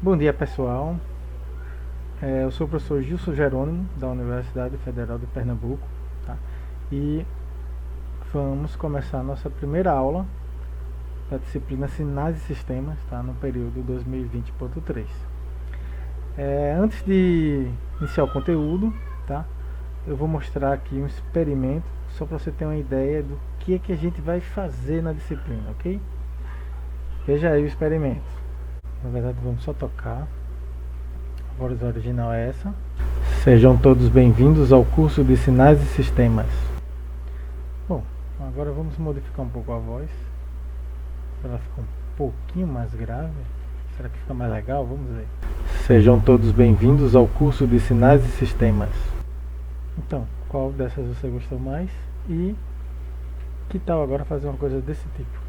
Bom dia, pessoal. Eu sou o professor Gilson Jerônimo, da Universidade Federal de Pernambuco, tá? E vamos começar a nossa primeira aula da disciplina Sinais e Sistemas, tá? No período 2020.3. Antes de iniciar o conteúdo, tá? Eu vou mostrar aqui um experimento, só para você ter uma ideia do que é que a gente vai fazer na disciplina, ok? Veja aí o experimento. Na verdade, vamos só tocar. A voz original é essa. Sejam todos bem-vindos ao curso de Sinais e Sistemas. Bom, agora vamos modificar um pouco a voz. Ela fica um pouquinho mais grave. Será que fica mais legal? Vamos ver. Sejam todos bem-vindos ao curso de Sinais e Sistemas. Então, qual dessas você gostou mais? E que tal agora fazer uma coisa desse tipo?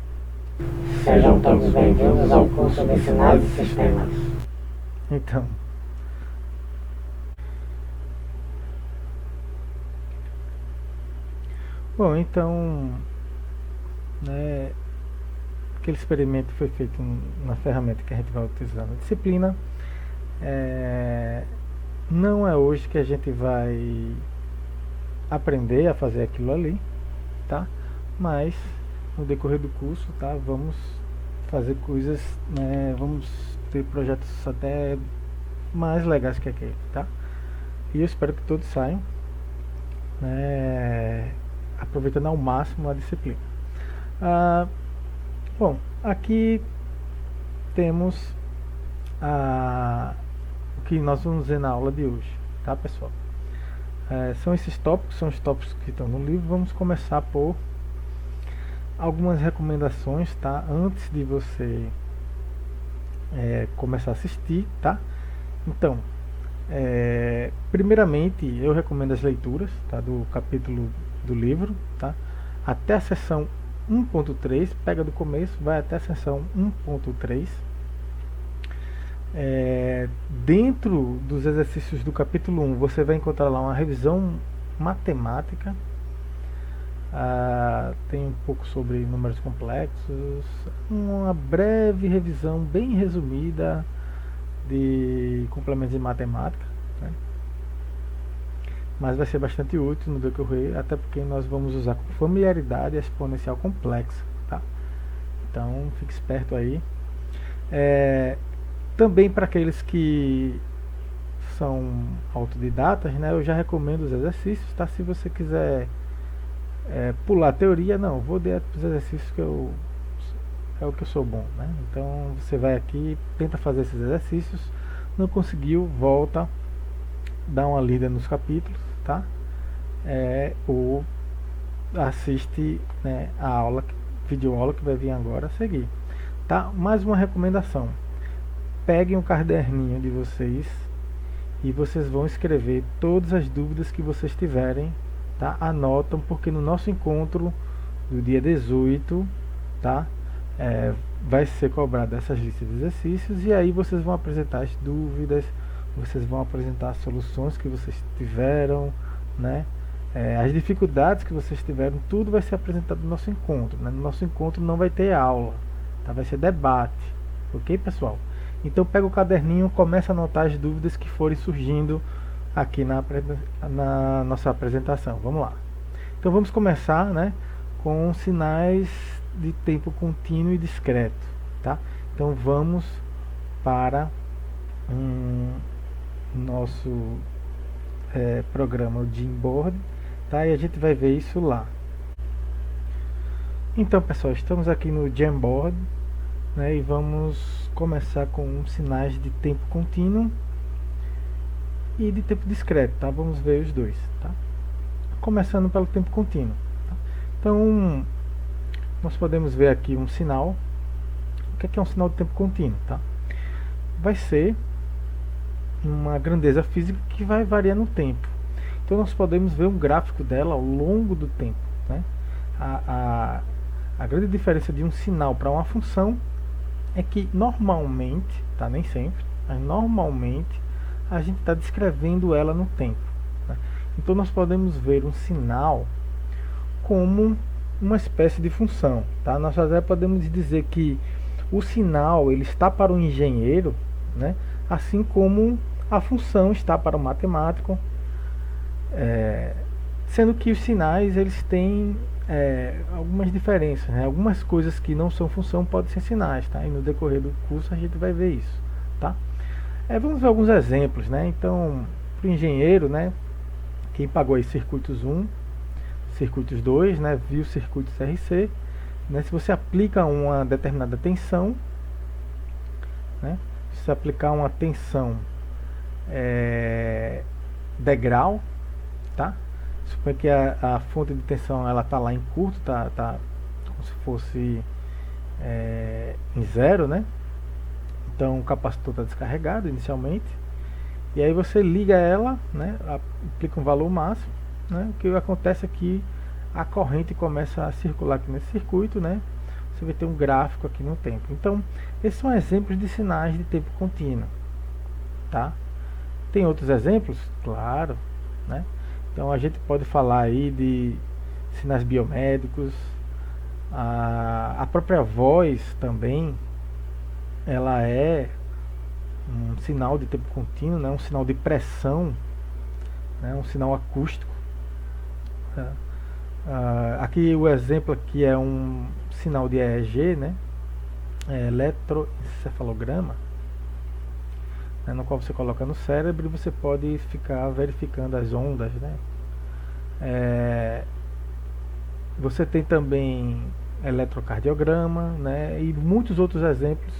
Sejam todos bem-vindos ao curso de Sinais e Sistemas. Então, bom, então, né, aquele experimento foi feito na ferramenta que a gente vai utilizar na disciplina. Não é hoje que a gente vai aprender a fazer aquilo ali, tá? Mas no decorrer do curso, tá? Vamos fazer coisas, né? Vamos ter projetos até mais legais que aquele, tá? E eu espero que todos saiam, né, aproveitando ao máximo a disciplina. Bom, aqui temos o que nós vamos ver na aula de hoje, tá, pessoal? São esses tópicos, são os tópicos que estão no livro. Vamos começar por algumas recomendações, tá? Antes de você começar a assistir, tá? Então, primeiramente eu recomendo as leituras, tá? Do capítulo do livro, tá? Até a seção 1.3, pega do começo, vai até a seção 1.3. Dentro dos exercícios do capítulo 1, você vai encontrar lá uma revisão matemática. Tem um pouco sobre números complexos, uma breve revisão bem resumida de complementos de matemática, né? Mas vai ser bastante útil no decorrer, até porque nós vamos usar com familiaridade a exponencial complexa, tá? Então fique esperto aí. Também para aqueles que são autodidatas, né, eu já recomendo os exercícios, tá? Se você quiser pular a teoria, não, vou dar os exercícios que é o que eu sou bom, né? Então você vai aqui, tenta fazer esses exercícios, não conseguiu, volta, dá uma lida nos capítulos, tá? Ou assiste, né, a aula, videoaula que vai vir agora a seguir, tá? Mais uma recomendação: peguem um caderninho de vocês e vocês vão escrever todas as dúvidas que vocês tiverem, tá? Anotam, porque no nosso encontro do dia 18, tá? Vai ser cobrada essas listas de exercícios, e aí vocês vão apresentar as dúvidas, vocês vão apresentar as soluções que vocês tiveram, né? As dificuldades que vocês tiveram, tudo vai ser apresentado no nosso encontro, né? No nosso encontro não vai ter aula, tá? Vai ser debate, ok, pessoal? Então pega o caderninho, começa a anotar as dúvidas que forem surgindo aqui na nossa apresentação. Vamos lá. Então vamos começar, né, com sinais de tempo contínuo e discreto, tá? Então vamos para nosso programa, o Jamboard, tá? E a gente vai ver isso lá. Então, pessoal, estamos aqui no Jamboard, né, e vamos começar com sinais de tempo contínuo e de tempo discreto, tá? Vamos ver os dois, tá? Começando pelo tempo contínuo, tá? Então, nós podemos ver aqui um sinal. O que é um sinal de tempo contínuo, tá? Vai ser uma grandeza física que vai variar no tempo. Então nós podemos ver um gráfico dela ao longo do tempo, né? A grande diferença de um sinal para uma função é que normalmente, tá? Nem sempre, mas normalmente a gente está descrevendo ela no tempo, né? Então nós podemos ver um sinal como uma espécie de função, tá? Nós até podemos dizer que o sinal ele está para o engenheiro, né? Assim como a função está para o matemático, sendo que os sinais eles têm algumas diferenças, né? Algumas coisas que não são função podem ser sinais, tá? E no decorrer do curso a gente vai ver isso, tá? Vamos ver alguns exemplos, né? Então, para o engenheiro, né? Quem pagou aí circuitos 1, circuitos 2, né? Viu circuitos RC, né? Se você aplica uma determinada tensão, né? Se você aplicar uma tensão degrau, tá? Suponha que a fonte de tensão ela tá lá em curto, tá como se fosse em zero, né? Então o capacitor está descarregado inicialmente, e aí você liga ela, né? Aplica um valor máximo, né? O que acontece é que a corrente começa a circular aqui nesse circuito, né? Você vai ter um gráfico aqui no tempo. Então esses são exemplos de sinais de tempo contínuo, tá? Tem outros exemplos? Claro, né? Então a gente pode falar aí de sinais biomédicos, a própria voz também, ela é um sinal de tempo contínuo, né? Um sinal de pressão, né? Um sinal acústico. Né? Aqui o exemplo aqui é um sinal de EEG, né? Eletroencefalograma, né? No qual você coloca no cérebro e você pode ficar verificando as ondas, né? Você tem também eletrocardiograma, né? E muitos outros exemplos,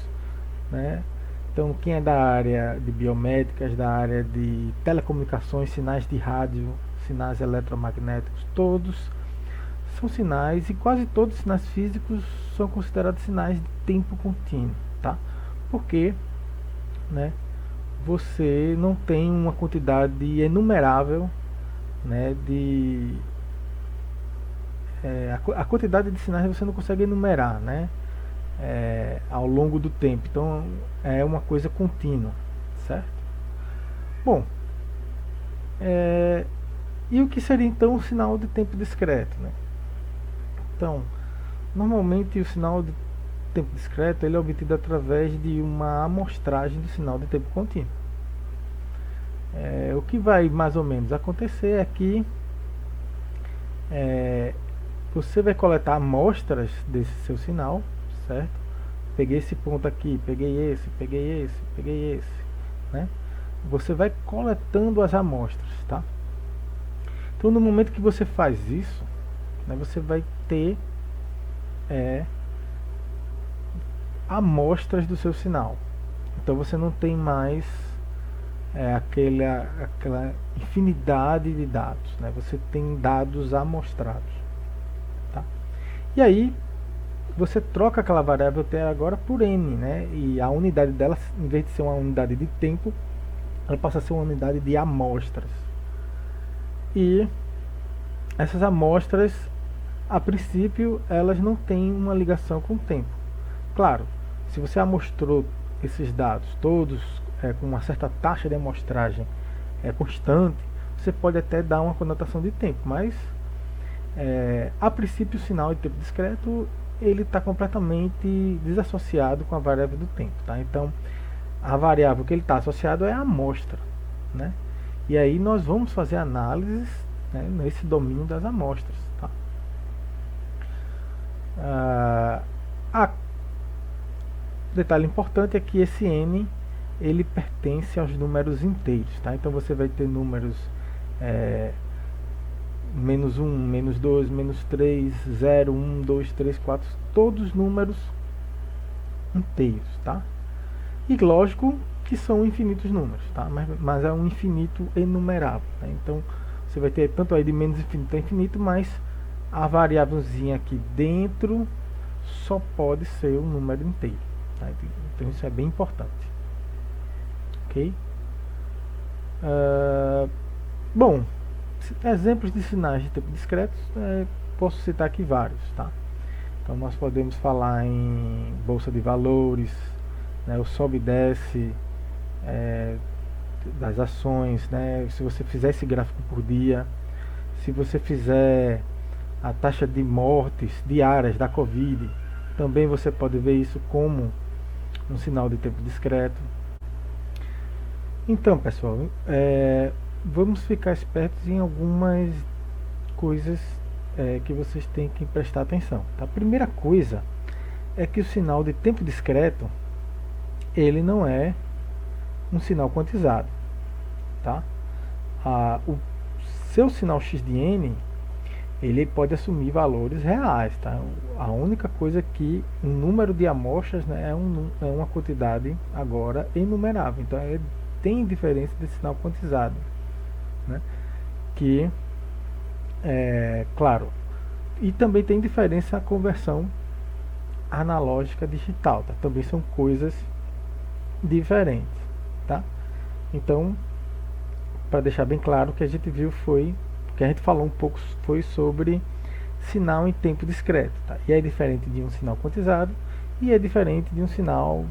né? Então, quem é da área de biomédicas, da área de telecomunicações, sinais de rádio, sinais eletromagnéticos, todos são sinais, e quase todos os sinais físicos são considerados sinais de tempo contínuo, tá? Porque, né, você não tem uma quantidade enumerável, né, a quantidade de sinais você não consegue enumerar, né, ao longo do tempo. Então é uma coisa contínua, certo? Bom, e o que seria então o sinal de tempo discreto, né? Então, normalmente o sinal de tempo discreto ele é obtido através de uma amostragem do sinal de tempo contínuo. O que vai mais ou menos acontecer é que você vai coletar amostras desse seu sinal, certo? Peguei esse ponto aqui, peguei esse, né? Você vai coletando as amostras, tá? Então, no momento que você faz isso, né, você vai ter amostras do seu sinal. Então você não tem mais aquela infinidade de dados, né? Você tem dados amostrados, tá? E aí você troca aquela variável até agora por n, né? E a unidade dela, em vez de ser uma unidade de tempo, ela passa a ser uma unidade de amostras. E essas amostras, a princípio, elas não têm uma ligação com o tempo. Claro, se você amostrou esses dados todos com uma certa taxa de amostragem constante, você pode até dar uma conotação de tempo, mas a princípio o sinal de tempo discreto ele está completamente desassociado com a variável do tempo, tá? Então a variável que ele está associado é a amostra, né? E aí nós vamos fazer análises, né, nesse domínio das amostras, tá? Detalhe importante é que esse n ele pertence aos números inteiros, tá? Então você vai ter números menos 1, menos 2, menos 3, 0, 1, 2, 3, 4, todos números inteiros, tá? E lógico que são infinitos números, tá? Mas é um infinito enumerável, tá? Então você vai ter tanto aí de menos infinito a infinito, mas a variávelzinha aqui dentro só pode ser um número inteiro, tá? Então isso é bem importante, ok? Bom, exemplos de sinais de tempo discretos, posso citar aqui vários, tá? Então nós podemos falar em bolsa de valores, né, o sobe e desce das ações, né? Se você fizer esse gráfico por dia, se você fizer a taxa de mortes diárias da Covid, também você pode ver isso como um sinal de tempo discreto, Então, pessoal, vamos ficar espertos em algumas coisas que vocês têm que prestar atenção. Tá? A primeira coisa é que o sinal de tempo discreto ele não é um sinal quantizado, tá? O seu sinal x de n ele pode assumir valores reais, tá? A única coisa é que o número de amostras, né, é uma quantidade agora enumerável, então tem diferença desse sinal quantizado, né? Que claro, e também tem diferença a conversão analógica digital, tá? Também são coisas diferentes, tá? Então, para deixar bem claro, o que a gente viu foi, que a gente falou um pouco foi sobre sinal em tempo discreto, tá? E é diferente de um sinal quantizado e é diferente de um sinal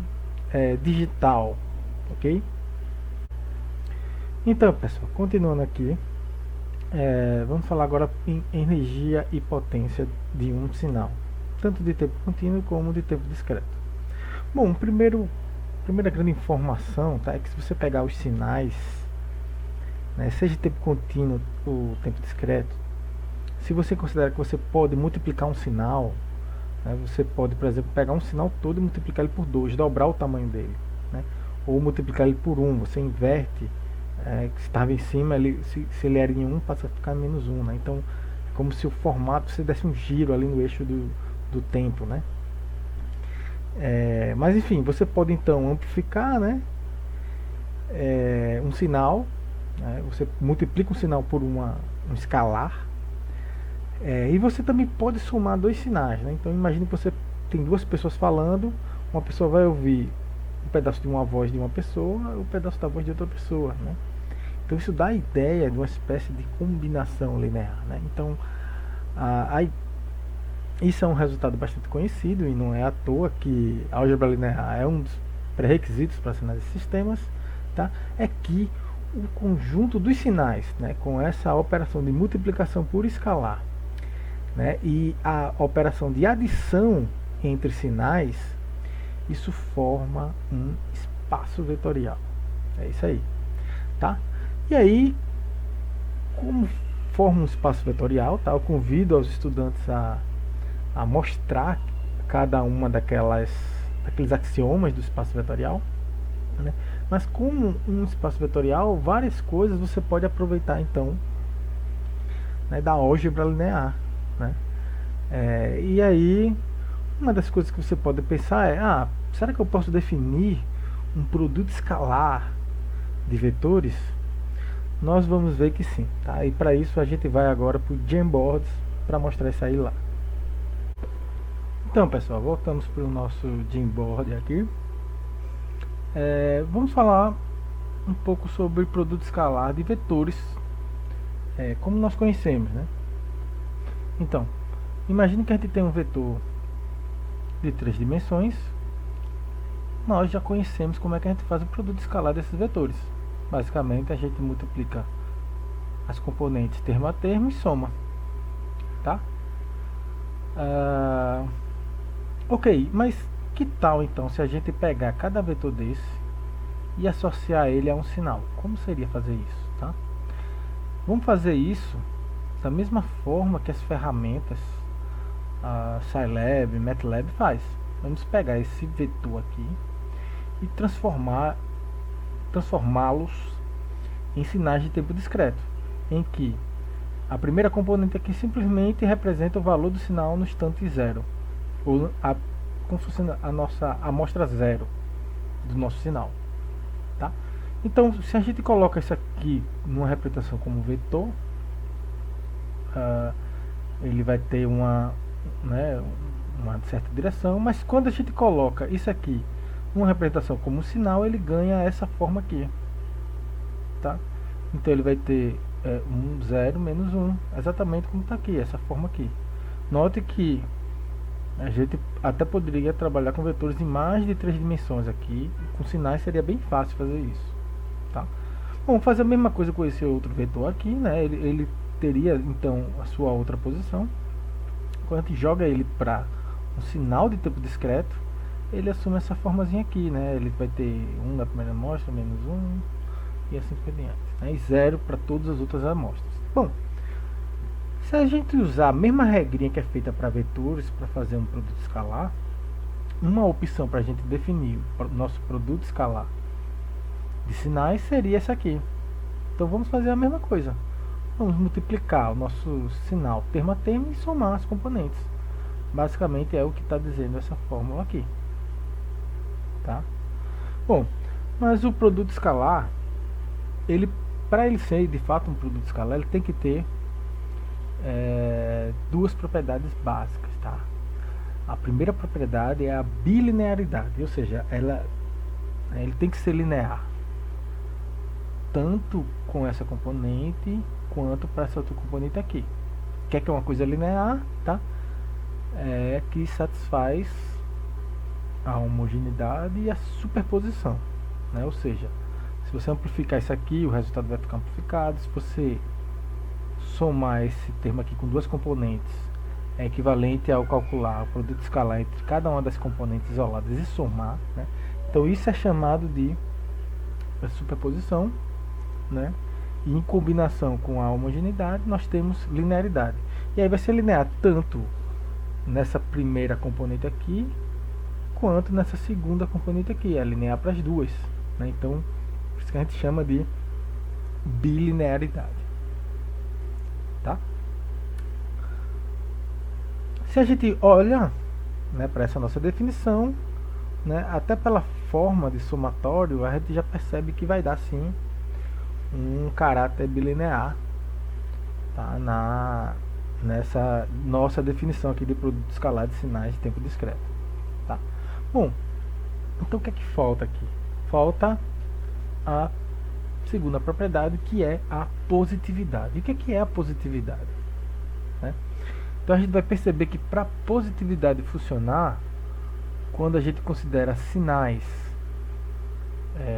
digital, ok? Então, pessoal, continuando aqui, vamos falar agora em energia e potência de um sinal, tanto de tempo contínuo como de tempo discreto. Bom, primeira grande informação, tá, é que se você pegar os sinais, né, seja tempo contínuo ou tempo discreto, se você considerar que você pode multiplicar um sinal, né, você pode, por exemplo, pegar um sinal todo e multiplicar ele por 2, dobrar o tamanho dele, né, ou multiplicar ele por 1, você inverte, que estava em cima, se ele era em 1, passa a ficar menos 1, né, então é como se o formato, você desse um giro ali no eixo do tempo, né. Mas enfim, você pode então amplificar, né, um sinal, né, você multiplica um sinal por um escalar, e você também pode somar dois sinais, né? Então imagine que você tem duas pessoas falando, uma pessoa vai ouvir um pedaço de uma voz de uma pessoa, um pedaço da voz de outra pessoa, né? Então isso dá a ideia de uma espécie de combinação linear, né? Então isso é um resultado bastante conhecido e não é à toa que a álgebra linear é um dos pré-requisitos para sinais de sistemas, tá? É que o conjunto dos sinais, né, com essa operação de multiplicação por escalar, né, e a operação de adição entre sinais, isso forma um espaço vetorial. É isso aí, tá? E aí, como forma um espaço vetorial, tá? Eu convido aos estudantes a mostrar cada uma daqueles axiomas do espaço vetorial, né? Mas como um espaço vetorial, várias coisas você pode aproveitar então, né, da álgebra linear, né? E aí, uma das coisas que você pode pensar é, será que eu posso definir um produto escalar de vetores? Nós vamos ver que sim, tá? E para isso a gente vai agora para o Jamboards para mostrar isso aí lá. Então, pessoal, voltamos para o nosso Jamboard aqui. Vamos falar um pouco sobre produto escalar de vetores, como nós conhecemos, né? Então, imagine que a gente tem um vetor de 3 dimensões. Nós já conhecemos como é que a gente faz o produto escalar desses vetores. Basicamente, a gente multiplica as componentes termo a termo e soma, tá? Ok, mas que tal então se a gente pegar cada vetor desse e associar ele a um sinal? Como seria fazer isso, tá? Vamos fazer isso da mesma forma que as ferramentas Scilab, MATLAB faz. Vamos pegar esse vetor aqui e transformá-los em sinais de tempo discreto, em que a primeira componente aqui simplesmente representa o valor do sinal no instante zero, ou como se fosse a nossa amostra zero do nosso sinal, tá? Então, se a gente coloca isso aqui numa representação como vetor, ele vai ter uma certa direção, mas quando a gente coloca isso aqui numa representação como sinal, ele ganha essa forma aqui, tá? Então ele vai ter 1, 0, menos 1, exatamente como está aqui, essa forma aqui. Note que a gente até poderia trabalhar com vetores em mais de 3 dimensões aqui, com sinais seria bem fácil fazer isso, tá? Bom, fazer a mesma coisa com esse outro vetor aqui, né? Ele teria então a sua outra posição. Quando a gente joga ele para um sinal de tempo discreto, ele assume essa formazinha aqui, né? Ele vai ter 1 na primeira amostra, menos 1, e assim por diante, né? E 0 para todas as outras amostras. Bom, se a gente usar a mesma regrinha que é feita para vetores, para fazer um produto escalar, uma opção para a gente definir o nosso produto escalar de sinais seria essa aqui. Então vamos fazer a mesma coisa. Vamos multiplicar o nosso sinal termo a termo e somar as componentes. Basicamente é o que está dizendo essa fórmula aqui. Tá? Bom, mas o produto escalar, para ele ser de fato um produto escalar, ele tem que ter duas propriedades básicas. Tá? A primeira propriedade é a bilinearidade, ou seja, ele tem que ser linear, tanto com essa componente quanto para essa outra componente aqui. Quer que é uma coisa linear, tá? Que satisfaz a homogeneidade e a superposição, né? Ou seja, se você amplificar isso aqui, o resultado vai ficar amplificado. Se você somar esse termo aqui com duas componentes, é equivalente ao calcular o produto escalar entre cada uma das componentes isoladas e somar, né? Então isso é chamado de superposição, né? E em combinação com a homogeneidade nós temos linearidade. E aí vai ser linear tanto nessa primeira componente aqui quanto nessa segunda componente aqui, é linear para as duas, né? Então por isso que a gente chama de bilinearidade, tá? Se a gente olha, né, para essa nossa definição, né, até pela forma de somatório, a gente já percebe que vai dar sim um caráter bilinear, tá, nessa nossa definição aqui de produto escalar de sinais de tempo discreto. Tá? Bom, então o que é que falta aqui? Falta a segunda propriedade, que é a positividade. E o que é a positividade? Né? Então a gente vai perceber que para a positividade funcionar, quando a gente considera sinais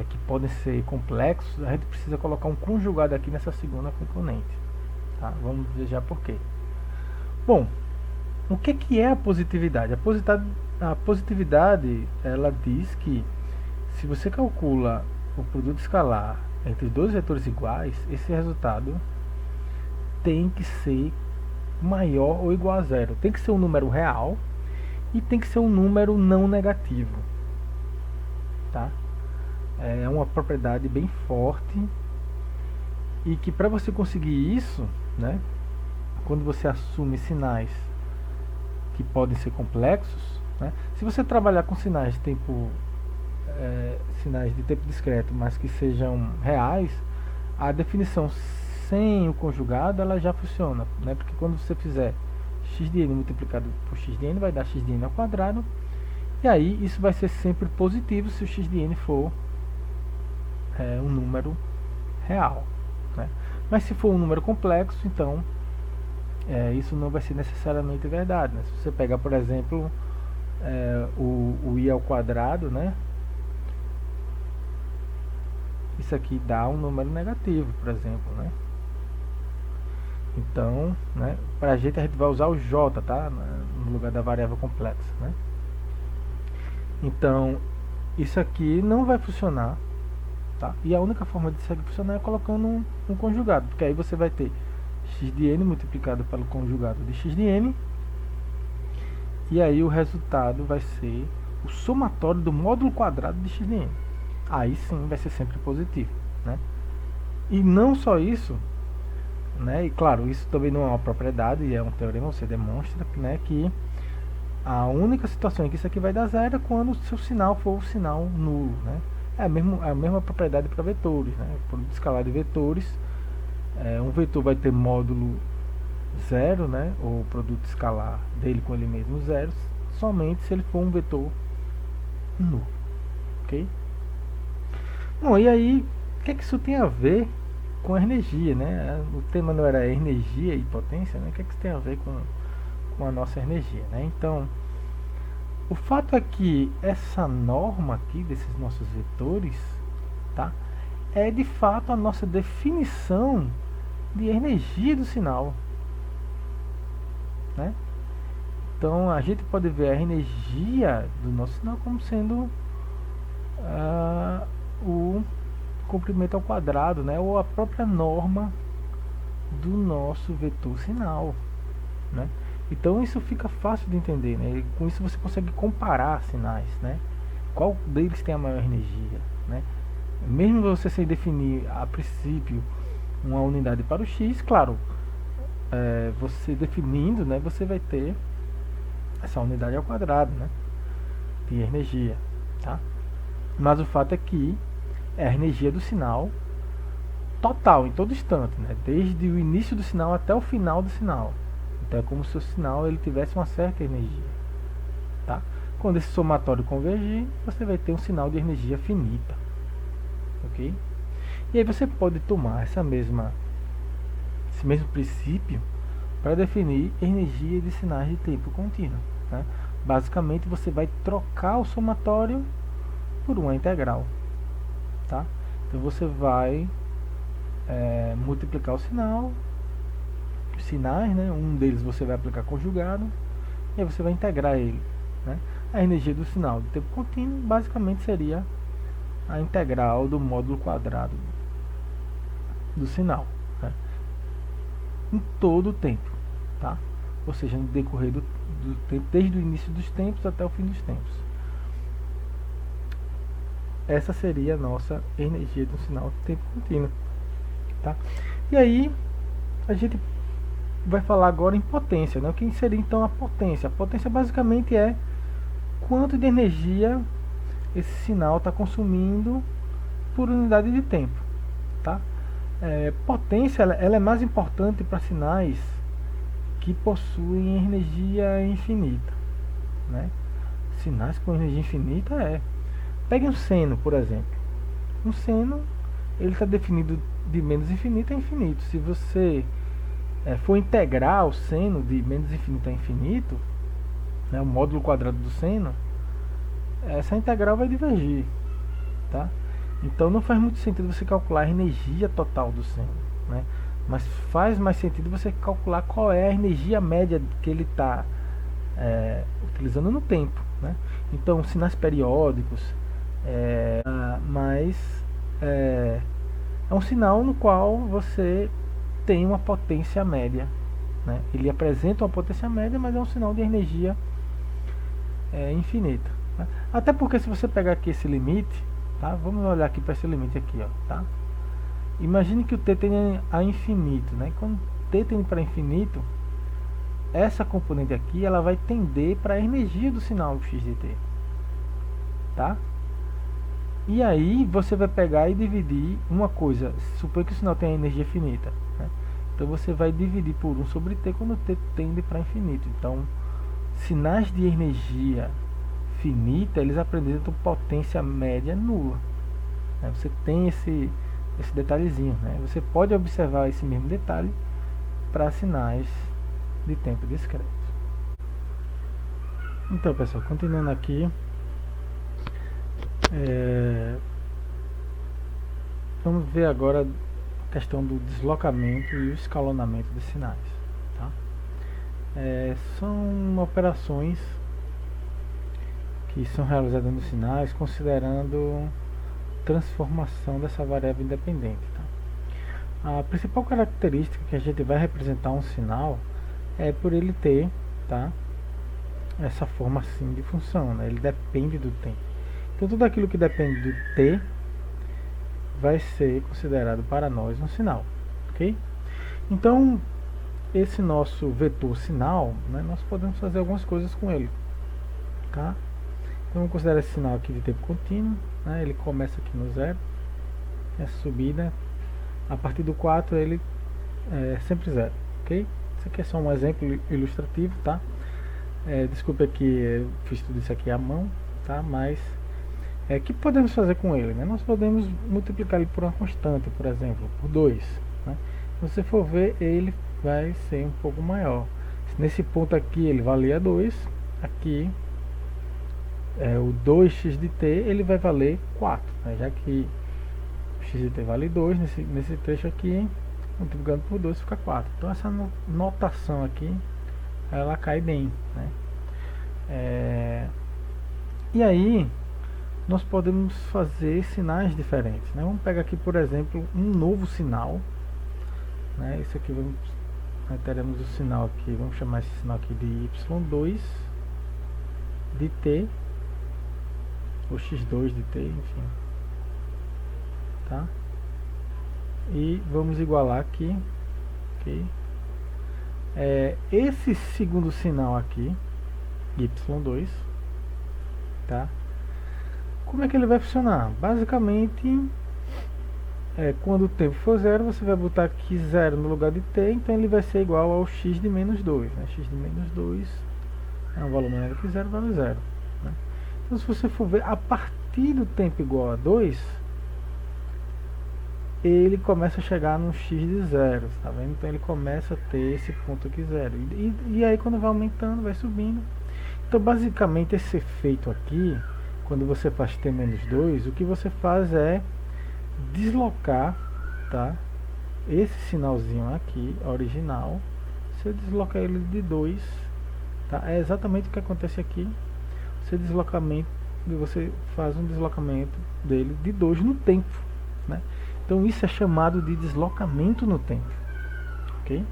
que podem ser complexos, a gente precisa colocar um conjugado aqui nessa segunda componente. Tá? Vamos ver já por quê. Bom, o que é a positividade? A positividade, ela diz que se você calcula o produto escalar entre dois vetores iguais, esse resultado tem que ser maior ou igual a zero. Tem que ser um número real e tem que ser um número não negativo. Tá? É uma propriedade bem forte e que para você conseguir isso, né, quando você assume sinais que podem ser complexos, né, se você trabalhar com sinais de tempo discreto, mas que sejam reais, a definição sem o conjugado ela já funciona, né, porque quando você fizer x de n multiplicado por x de n vai dar x de n ao quadrado, e aí isso vai ser sempre positivo se o x de n for um número real, né? Mas se for um número complexo, então isso não vai ser necessariamente verdade, né? Se você pegar, por exemplo, o i ao quadrado, né? Isso aqui dá um número negativo, por exemplo, né? Então, né, para a gente vai usar o j, tá? No lugar da variável complexa, né? Então, isso aqui não vai funcionar, tá? E a única forma de isso aqui funcionar é colocando um conjugado, porque aí você vai ter x de n multiplicado pelo conjugado de x de n, e aí o resultado vai ser o somatório do módulo quadrado de x de n. Aí sim vai ser sempre positivo, né? E não só isso, né? E claro, isso também não é uma propriedade, é um teorema, você demonstra, né, que a única situação em que isso aqui vai dar zero é quando o seu sinal for o sinal nulo, né? É a mesma propriedade para vetores, né? Por escalar de vetores, um vetor vai ter módulo zero, né? Ou produto escalar dele com ele mesmo zero, somente se ele for um vetor nulo, ok? Bom, e aí, o que isso tem a ver com a energia, né? O tema não era energia e potência, né? O que isso tem a ver com a nossa energia, né? Então, o fato é que essa norma aqui desses nossos vetores, tá, é de fato a nossa definição de energia do sinal, né? Então a gente pode ver a energia do nosso sinal como sendo comprimento ao quadrado, né? Ou a própria norma do nosso vetor sinal, né? Então isso fica fácil de entender, né? E com isso você consegue comparar sinais, né? Qual deles tem a maior energia, né? Mesmo você sem definir a princípio uma unidade para o x, claro, você definindo, né, você vai ter essa unidade ao quadrado, né, de energia, tá? Mas o fato é que é a energia do sinal total, em todo instante, né, desde o início do sinal até o final do sinal. Então é como se o sinal ele tivesse uma certa energia, tá? Quando esse somatório convergir, você vai ter um sinal de energia finita, ok? E aí você pode tomar esse mesmo princípio para definir energia de sinais de tempo contínuo, né? Basicamente você vai trocar o somatório por uma integral, tá? Então você vai multiplicar os sinais, né? Um deles você vai aplicar conjugado e aí você vai integrar ele, né? A energia do sinal de tempo contínuo basicamente seria a integral do módulo quadrado do sinal, né? Em todo o tempo, tá? Ou seja, no decorrer do tempo, desde o início dos tempos até o fim dos tempos. Essa seria a nossa energia do sinal de tempo contínuo, tá? E aí a gente vai falar agora em potência, né? O que seria então a potência? A potência basicamente é quanto de energia esse sinal está consumindo por unidade de tempo, tá? Potência ela é mais importante para sinais que possuem energia infinita, né? Sinais com energia infinita pegue um seno, por exemplo. Um seno ele está definido de menos infinito a infinito. Se você for integrar o seno de menos infinito a infinito, né, o módulo quadrado do seno, essa integral vai divergir, tá? Então não faz muito sentido você calcular a energia total do seno, né? Mas faz mais sentido você calcular qual é a energia média que ele está utilizando no tempo, né? Então sinais periódicos, é um sinal no qual você tem uma potência média, né? Ele apresenta uma potência média, mas é um sinal de energia infinita, né? Até porque se você pegar aqui esse limite, tá? Vamos olhar aqui para esse limite aqui, ó, tá? Imagine que o t tem a infinito, né? Quando t tende para infinito, essa componente aqui ela vai tender para a energia do sinal x de t, tá? E aí você vai pegar e dividir uma coisa, supõe que o sinal tem a energia finita, né? Então você vai dividir por 1 sobre t quando t tende para infinito. Então, sinais de energia finita, eles apresentam potência média nula, né? Você tem esse detalhezinho, né? Você pode observar esse mesmo detalhe para sinais de tempo discreto. Então, pessoal, continuando aqui, vamos ver agora a questão do deslocamento e o escalonamento de sinais, tá? São operações que são realizadas nos sinais considerando transformação dessa variável independente, tá? A principal característica que a gente vai representar um sinal é por ele ter, tá, essa forma assim de função, né? Ele depende do tempo. Então tudo aquilo que depende do t vai ser considerado para nós um sinal, ok? Então esse nosso vetor sinal, né, nós podemos fazer algumas coisas com ele, tá? Então vamos considerar esse sinal aqui de tempo contínuo, né? Ele começa aqui no 0, essa subida, a partir do 4 ele é sempre 0, ok? Isso aqui é só um exemplo ilustrativo, tá? Desculpe aqui, eu fiz tudo isso aqui à mão, tá? Mas o que podemos fazer com ele, né? Nós podemos multiplicar ele por uma constante, por exemplo, por 2, né? Se você for ver, ele vai ser um pouco maior. Nesse ponto aqui ele valia 2, aqui o 2x de t ele vai valer 4, né? Já que o x de t vale 2, nesse trecho aqui, multiplicando por 2 fica 4. Então essa notação aqui, ela cai bem, né? E aí, nós podemos fazer sinais diferentes, né? Vamos pegar aqui, por exemplo, um novo sinal, né? Esse aqui teremos o sinal aqui, vamos chamar esse sinal aqui de y2 de t, ou x2 de t, enfim, tá? E vamos igualar aqui, ok? Esse segundo sinal aqui, y2, tá? Como é que ele vai funcionar? Basicamente, quando o tempo for zero, você vai botar aqui zero no lugar de t, então ele vai ser igual ao x de menos 2, né? X de menos 2 é um valor menor que zero, vale zero, né? Então, se você for ver, a partir do tempo igual a 2, ele começa a chegar no x de zero, tá vendo? Então ele começa a ter esse ponto aqui zero. E aí quando vai aumentando, vai subindo. Então basicamente esse efeito aqui, quando você faz t menos 2, o que você faz é deslocar, tá? Esse sinalzinho aqui, original, você desloca ele de 2, tá? É exatamente o que acontece aqui. Você faz um deslocamento dele de 2 no tempo, né? Então isso é chamado de deslocamento no tempo, ok?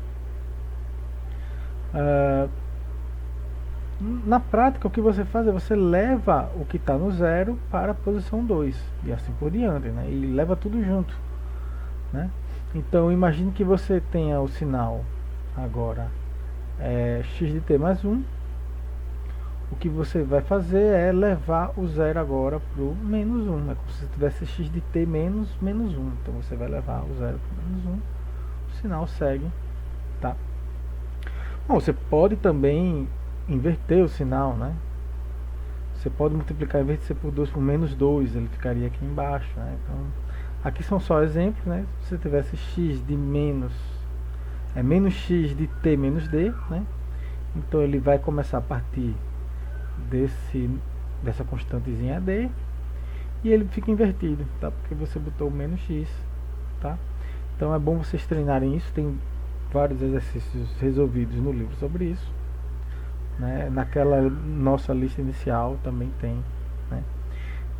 Na prática, o que você faz é você leva o que está no zero para a posição 2 e assim por diante, né? E leva tudo junto, né? Então imagine que você tenha o sinal agora x de t mais 1. O que você vai fazer é levar o zero agora para o menos 1. É como se tivesse x de t menos 1. Então você vai levar o zero para o menos 1. O sinal segue, tá? Bom, você pode também inverter o sinal, né? Você pode multiplicar, em vez de ser por 2, por menos 2, ele ficaria aqui embaixo, né? Então, aqui são só exemplos, né? Se você tivesse x de menos x de t menos d, né? Então ele vai começar a partir dessa constantezinha d, e ele fica invertido, tá? Porque você botou menos x, tá? Então é bom vocês treinarem isso. Tem vários exercícios resolvidos no livro sobre isso, né? Naquela nossa lista inicial também tem, né?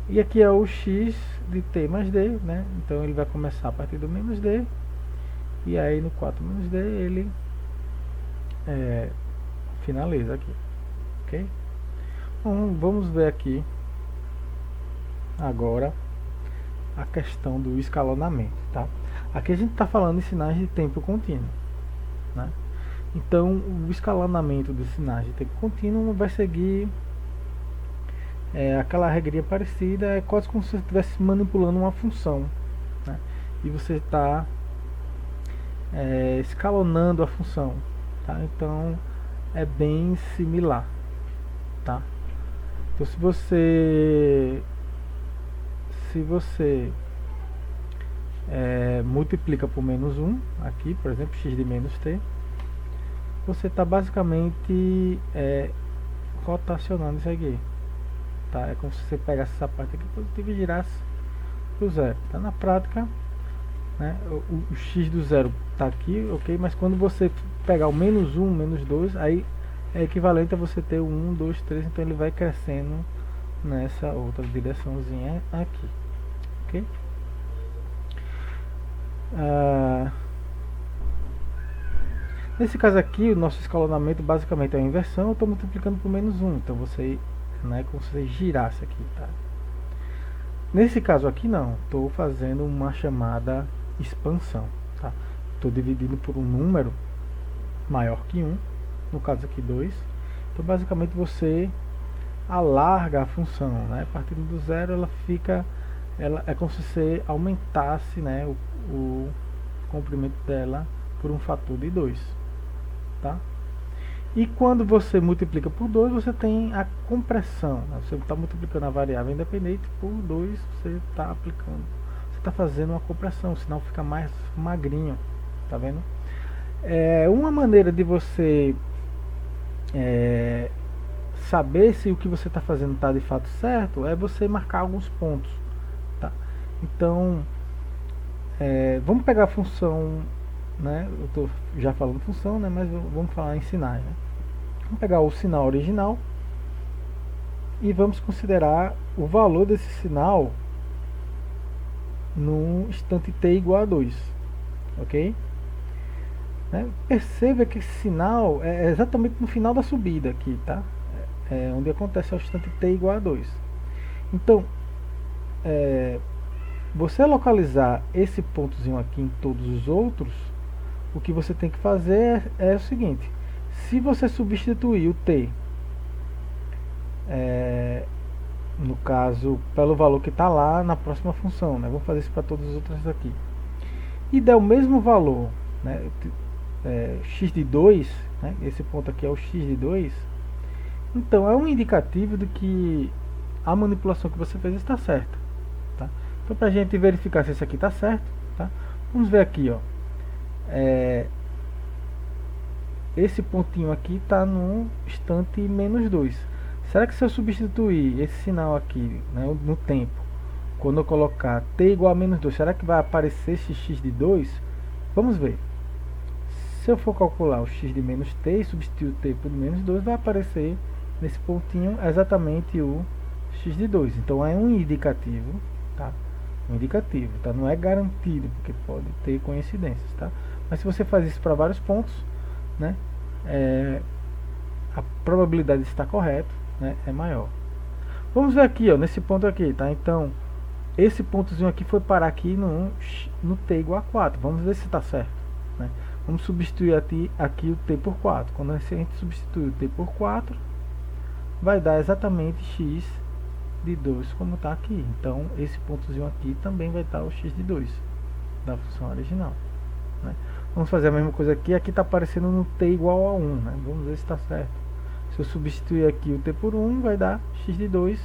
E aqui é o x de t mais d, né? Então ele vai começar a partir do menos d, e aí no 4 menos d ele finaliza aqui, ok? Então, vamos ver aqui agora a questão do escalonamento, tá? Aqui a gente está falando de sinais de tempo contínuo, né? Então o escalonamento dos sinais de tempo contínuo vai seguir aquela regrinha parecida, é quase como se você estivesse manipulando uma função, né? E você está escalonando a função, tá? Então é bem similar, tá? Então se você multiplica por menos 1 aqui, por exemplo, x de menos t, você está basicamente rotacionando isso aqui, tá? É como se você pegasse essa parte aqui positiva e girasse para o zero, tá? Na prática, né, o x do zero está aqui, ok? Mas quando você pegar o menos 1, menos 2, aí é equivalente a você ter o 1, 2, 3, então ele vai crescendo nessa outra direçãozinha aqui, ok? Nesse caso aqui, o nosso escalonamento basicamente é a inversão. Eu estou multiplicando por menos 1, então você, né, como se você girasse aqui, tá? Nesse caso aqui não, estou fazendo uma chamada expansão, tá? Estou dividindo por um número maior que 1, no caso aqui 2. Então basicamente você alarga a função, né? Partindo do zero, ela é como se você aumentasse, né, o comprimento dela por um fator de 2, tá? E quando você multiplica por 2, você tem a compressão, né? Você está multiplicando a variável independente por 2, você está aplicando, você está fazendo uma compressão, o sinal fica mais magrinho, tá vendo? Uma maneira de você saber se o que você está fazendo está de fato certo é você marcar alguns pontos, tá? Então vamos pegar a função, né? Eu estou já falando função, né? Mas vamos falar em sinais, né? Vamos pegar o sinal original, e vamos considerar o valor desse sinal no instante t igual a 2, ok? Né? Perceba que esse sinal é exatamente no final da subida aqui, tá? Onde acontece ao instante t igual a 2. Então, você localizar esse pontozinho aqui em todos os outros, o que você tem que fazer é o seguinte: se você substituir o t, no caso, pelo valor que está lá na próxima função, né? Vamos fazer isso para todas as outras aqui, e der o mesmo valor, né? X de 2, né? Esse ponto aqui é o x de 2, então é um indicativo de que a manipulação que você fez está certa, tá? Então, para a gente verificar se isso aqui está certo, tá? Vamos ver aqui, ó. Esse pontinho aqui está no instante menos 2. Será que se eu substituir esse sinal aqui, né, no tempo, quando eu colocar t igual a menos 2, será que vai aparecer esse x de 2? Vamos ver. Se eu for calcular o x de menos t e substituir o t por menos 2, vai aparecer nesse pontinho exatamente o x de 2. Então é um indicativo, tá? Um indicativo, tá? Não é garantido, porque pode ter coincidências, tá? Mas se você faz isso para vários pontos, né, a probabilidade de estar correto, né, é maior. Vamos ver aqui, ó, nesse ponto aqui, tá? Então, esse pontozinho aqui foi parar aqui no t igual a 4. Vamos ver se está certo, né? Vamos substituir aqui o t por 4. Quando a gente substituir o t por 4, vai dar exatamente x de 2 como está aqui. Então, esse pontozinho aqui também vai estar o x de 2 da função original, né? Vamos fazer a mesma coisa aqui. Aqui está aparecendo no t igual a 1, né? Vamos ver se está certo. Se eu substituir aqui o t por 1, vai dar x de 2,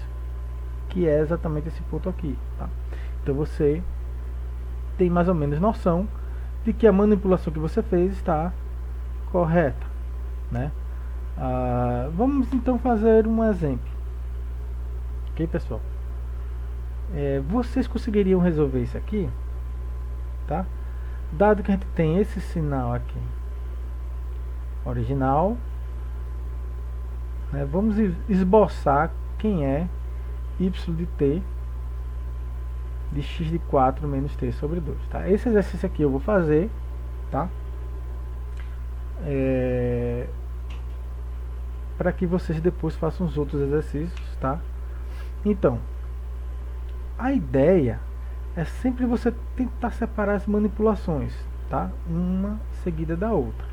que é exatamente esse ponto aqui, tá? Então você tem mais ou menos noção de que a manipulação que você fez está correta, né? Vamos então fazer um exemplo, ok, pessoal? Vocês conseguiriam resolver isso aqui, tá? Dado que a gente tem esse sinal aqui original, né, vamos esboçar quem é y de t de x de 4 menos t sobre 2, tá? Esse exercício aqui eu vou fazer, tá? Para que vocês depois façam os outros exercícios, tá? Então, a ideia é sempre você tentar separar as manipulações, tá? Uma seguida da outra,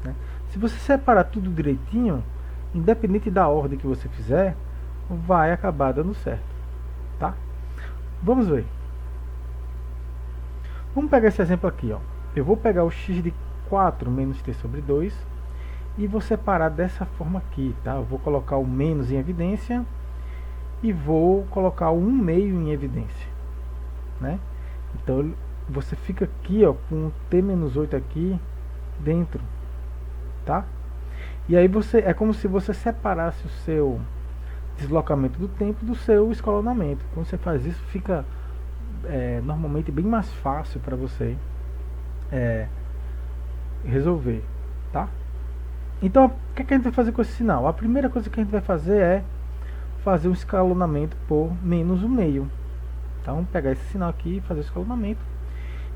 né? Se você separar tudo direitinho, independente da ordem que você fizer, vai acabar dando certo, tá? Vamos ver. Vamos pegar esse exemplo aqui, ó. Eu vou pegar o x de 4 menos t sobre 2 e vou separar dessa forma aqui, tá? Eu vou colocar o menos em evidência e vou colocar o 1 meio em evidência, né? Então você fica aqui, ó, com o t menos 8 aqui dentro, tá? E aí é como se você separasse o seu deslocamento do tempo do seu escalonamento. Quando você faz isso, fica normalmente bem mais fácil para você resolver, tá? Então, o que a gente vai fazer com esse sinal? A primeira coisa que a gente vai fazer é fazer um escalonamento por menos 1 meio. Então, vamos pegar esse sinal aqui e fazer o escalonamento.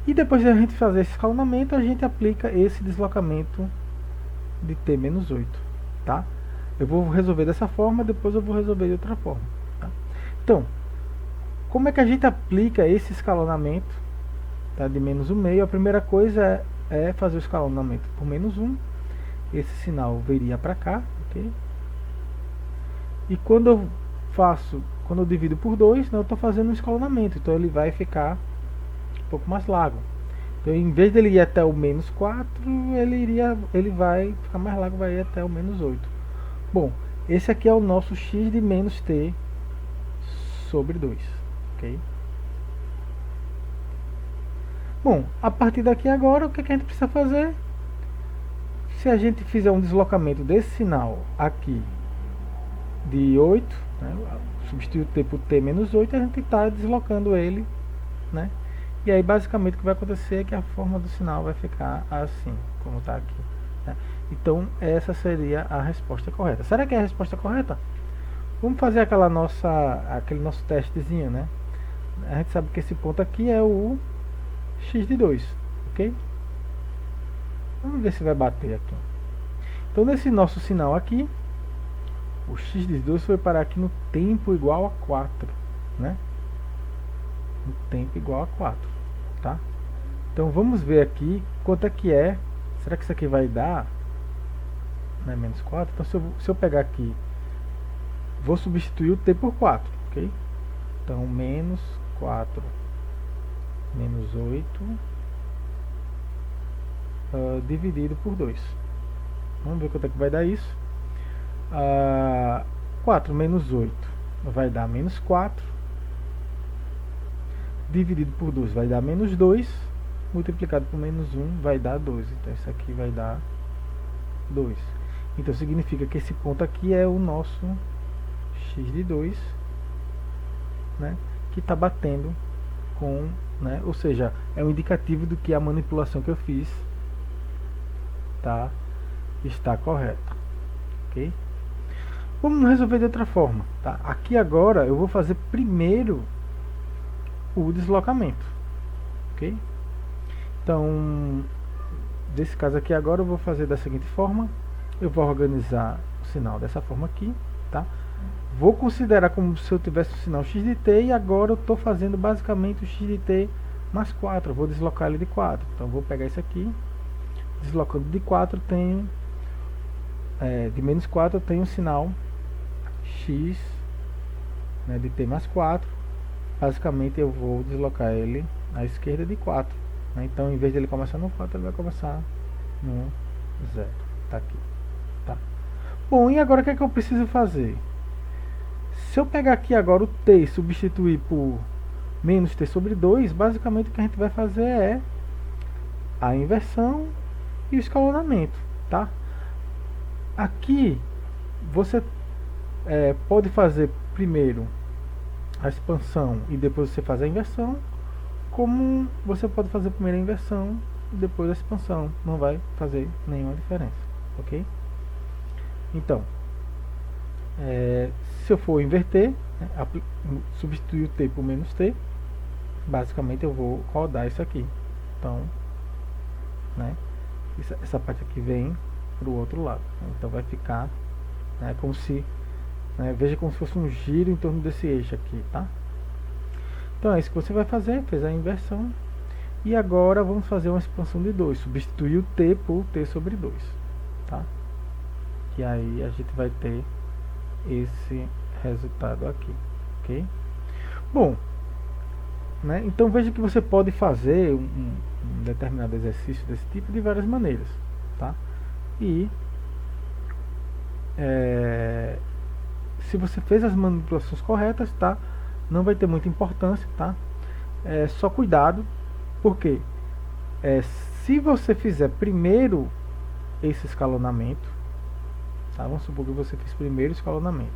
E depois de a gente fazer esse escalonamento, a gente aplica esse deslocamento de t menos 8, tá? Eu vou resolver dessa forma, depois eu vou resolver de outra forma, tá? Então, como é que a gente aplica esse escalonamento, tá, de menos 1 meio? A primeira coisa é fazer o escalonamento por menos 1. Esse sinal viria para cá, ok? E quando eu divido por 2, né, eu estou fazendo um escalonamento, então ele vai ficar um pouco mais largo. Então, em vez dele ir até o menos 4, ele vai ficar mais largo, vai ir até o menos 8. Bom, esse aqui é o nosso x de menos t sobre 2, ok? Bom, a partir daqui agora, o que a gente precisa fazer? Se a gente fizer um deslocamento desse sinal aqui de 8, né, substituir o t por t menos 8, a gente está deslocando ele, né? E aí basicamente o que vai acontecer é que a forma do sinal vai ficar assim, como está aqui, né? Então essa seria a resposta correta. Será que é a resposta correta? Vamos fazer aquele nosso testezinho, né? A gente sabe que esse ponto aqui é o x de 2, ok? Vamos ver se vai bater aqui. Então nesse nosso sinal aqui, o x de 2 foi parar aqui no tempo igual a 4, né? No tempo igual a 4, tá? Então vamos ver aqui quanto é que é. Será que isso aqui vai dar, né, menos 4? Então se eu pegar aqui, vou substituir o t por 4, ok? Então menos 4 menos 8 dividido por 2. Vamos ver quanto é que vai dar isso. 4 menos 8 vai dar menos 4. Dividido por 2 vai dar menos 2. Multiplicado por menos 1 vai dar 2. Então isso aqui vai dar 2. Então significa que esse ponto aqui é o nosso x de 2, né, que está batendo com, né, ou seja, é um indicativo do que a manipulação que eu fiz está correta, ok? Vamos resolver de outra forma, tá? Aqui agora eu vou fazer primeiro o deslocamento, ok? Então, desse caso aqui agora eu vou fazer da seguinte forma. Eu vou organizar o sinal dessa forma aqui, tá? Vou considerar como se eu tivesse o sinal x de t, e agora eu estou fazendo basicamente o x de t mais 4. Eu vou deslocar ele de 4. Então eu vou pegar isso aqui, deslocando de 4, tenho de menos 4 eu tenho o sinal x, né, de t mais 4. Basicamente eu vou deslocar ele à esquerda de 4, né? Então em vez de ele começar no 4, ele vai começar no 0. Tá aqui, tá? Bom, e agora o que é que eu preciso fazer? Se eu pegar aqui agora o t e substituir por menos t sobre 2, basicamente o que a gente vai fazer é a inversão e o escalonamento, tá? Aqui você pode fazer primeiro a expansão e depois você faz a inversão, como você pode fazer primeiro a inversão e depois a expansão, não vai fazer nenhuma diferença, ok? Então, se eu for inverter, né, substituir o t por menos t, basicamente eu vou rodar isso aqui. Então, né, essa parte aqui vem para o outro lado. Então vai ficar, né, como se, né, veja como se fosse um giro em torno desse eixo aqui, tá? Então é isso que você vai fazer, fez a inversão. E agora vamos fazer uma expansão de 2, substituir o t por t sobre 2, tá? Que aí a gente vai ter esse resultado aqui, ok? Bom, né, então veja que você pode fazer um determinado exercício desse tipo de várias maneiras, tá? E se você fez as manipulações corretas, tá, não vai ter muita importância, tá? Só cuidado, porque se você fizer primeiro esse escalonamento, tá? Vamos supor que você fez primeiro o escalonamento,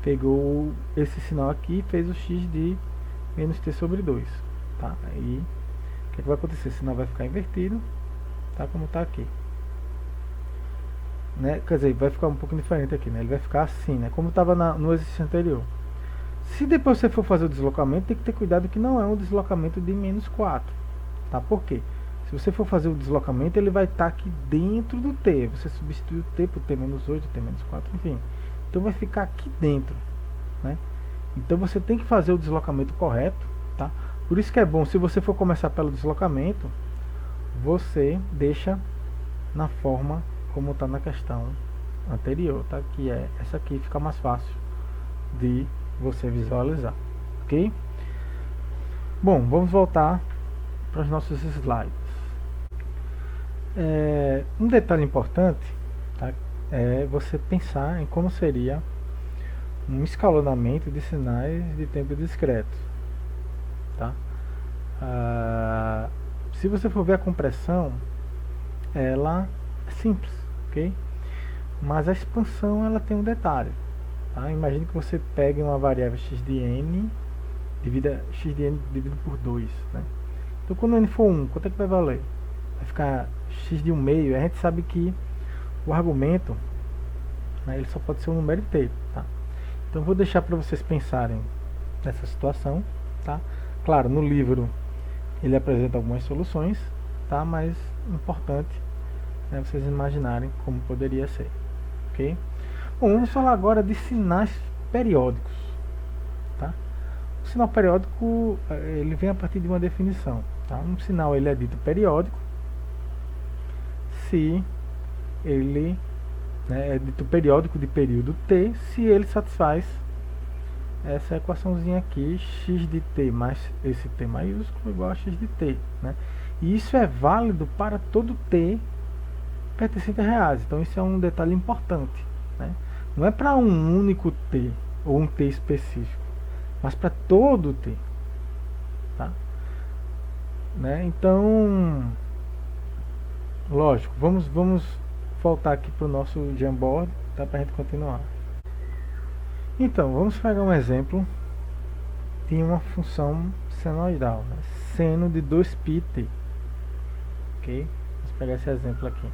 pegou esse sinal aqui e fez o x de menos t sobre 2, tá? Aí o que vai acontecer? O sinal vai ficar invertido, tá? Como está aqui, né? Quer dizer, vai ficar um pouco diferente aqui, né? Ele vai ficar assim, né? Como estava no exercício anterior. Se depois você for fazer o deslocamento, tem que ter cuidado que não é um deslocamento de menos 4, tá? Por quê? Se você for fazer o deslocamento, ele vai estar aqui dentro do t. Você substitui o t por t menos 8, t menos 4, enfim. Então vai ficar aqui dentro, né? Então você tem que fazer o deslocamento correto, tá? Por isso que é bom, se você for começar pelo deslocamento, você deixa na forma como está na questão anterior, tá? Que é essa aqui, fica mais fácil de você visualizar, ok? Bom, vamos voltar para os nossos slides. Um detalhe importante, tá, é você pensar em como seria um escalonamento de sinais de tempo discreto, tá? Se você for ver a compressão, ela é simples, ok? Mas a expansão, ela tem um detalhe, tá? Imagine que você pegue uma variável x de n, divida x de n dividido por 2, né? Então quando o n for 1, quanto é que vai valer? Vai ficar x de 1 meio. A gente sabe que o argumento, né, ele só pode ser um número inteiro, tá? Então vou deixar para vocês pensarem nessa situação, tá? Claro, no livro ele apresenta algumas soluções, tá? Mas importante é vocês imaginarem como poderia ser, ok? Bom, vamos falar agora de sinais periódicos, tá? O sinal periódico ele vem a partir de uma definição, tá? Um sinal ele é dito periódico se ele, né, é dito periódico de período t se ele satisfaz essa equaçãozinha aqui, x de t mais esse t maiúsculo igual a x de t, né? E isso é válido para todo t pertencente a reais. Então isso é um detalhe importante, né? Não é para um único t ou um t específico, mas para todo t, tá? Né? Então, lógico, vamos voltar aqui para o nosso Jamboard, tá? Para a gente continuar. Então, vamos pegar um exemplo de uma função senoidal, né? Seno de 2πt, ok? Vamos pegar esse exemplo aqui.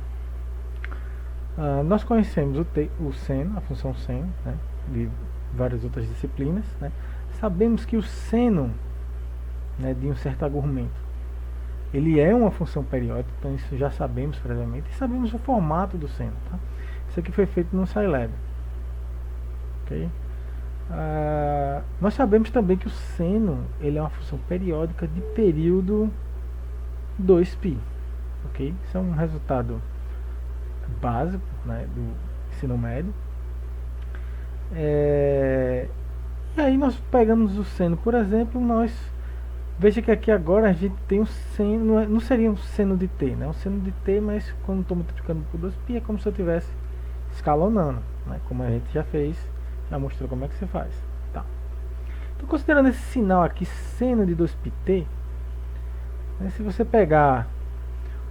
Nós conhecemos o seno, a função seno, né, de várias outras disciplinas, né? Sabemos que o seno, né, de um certo argumento, ele é uma função periódica, então isso já sabemos previamente, e sabemos o formato do seno, tá? Isso aqui foi feito no Scilab, ok? Nós sabemos também que o seno ele é uma função periódica de período 2π, ok? Isso é um resultado básico, né, do ensino médio. E aí nós pegamos o seno, por exemplo, veja que aqui agora a gente tem um seno, não seria um seno de t, né? Um seno de t, mas quando estou multiplicando por 2π é como se eu estivesse escalonando, né? Como a gente já fez, já mostrou como é que se faz, tá? Então, considerando esse sinal aqui, seno de 2πt, né, se você pegar